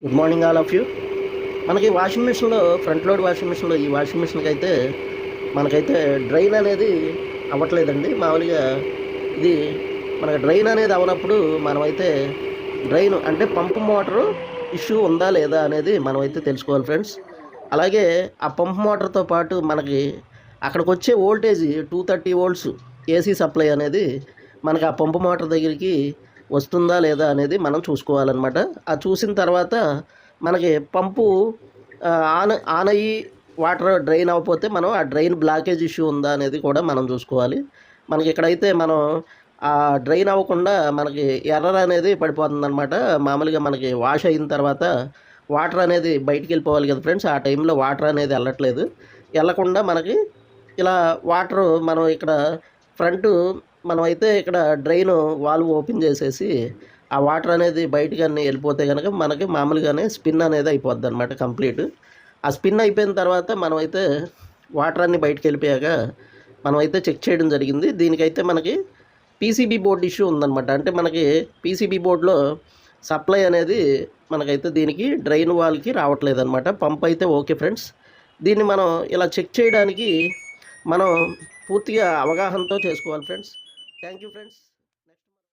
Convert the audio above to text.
Good morning all of you. మనకి washing మిషన్లో front load washing మిషన్లో ఈ వాషింగ్ మిషన్కి అయితే మనకైతే డ్రైన్ అనేది అవ్వట్లేదండి. మామూలుగా ఇది మనకి డ్రైన్ అనేది అవనప్పుడు మనమైతే డ్రైన్ అంటే పంపు మోటారు ఇష్యూ ఉందా లేదా అనేది మనమైతే తెలుసుకోవాలి ఫ్రెండ్స్. అలాగే ఆ పంప్ మోటార్తో పాటు మనకి అక్కడికి వచ్చే వోల్టేజ్ 230 వోల్ట్స్ ఏసీ సప్లై అనేది మనకి ఆ పంపు మోటార్ దగ్గరికి వస్తుందా లేదా అనేది మనం చూసుకోవాలన్నమాట. ఆ చూసిన తర్వాత మనకి పంపు ఆన్ ఆన్ అయ్యి వాటర్ డ్రైన్ అవ్వకపోతే మనం ఆ డ్రైన్ బ్లాకేజ్ ఇష్యూ ఉందా అనేది కూడా మనం చూసుకోవాలి. మనకి ఇక్కడైతే మనం ఆ డ్రైన్ అవ్వకుండా మనకి ఎర్రర్ అనేది పడిపోతుందన్నమాట. మామూలుగా మనకి వాష్ అయిన తర్వాత వాటర్ అనేది బయటికి వెళ్ళిపోవాలి కదా ఫ్రెండ్స్. ఆ టైంలో వాటర్ అనేది వెళ్ళట్లేదు. వెళ్ళకుండా మనకి ఇలా వాటరు మనం ఇక్కడ ఫ్రంట్ మనమైతే ఇక్కడ డ్రైన్ వాల్వ్ ఓపెన్ చేసేసి ఆ వాటర్ అనేది బయటికి అన్నీ వెళ్ళిపోతే కనుక మనకి మామూలుగానే స్పిన్ అనేది అయిపోద్ది అనమాట కంప్లీట్. ఆ స్పిన్ అయిపోయిన తర్వాత మనమైతే వాటర్ అన్నీ బయటికి వెళ్ళిపోయాక మనమైతే చెక్ చేయడం జరిగింది. దీనికైతే మనకి పీసీబీ బోర్డ్ ఇష్యూ ఉందన్నమాట. అంటే మనకి పీసీబీ బోర్డులో సప్లై అనేది మనకైతే దీనికి డ్రైన్ వాల్కి రావట్లేదు అనమాట. పంప్ అయితే ఓకే ఫ్రెండ్స్. దీన్ని మనం ఇలా చెక్ చేయడానికి మనం పూర్తిగా అవగాహనతో చేసుకోవాలి ఫ్రెండ్స్. Thank you friends.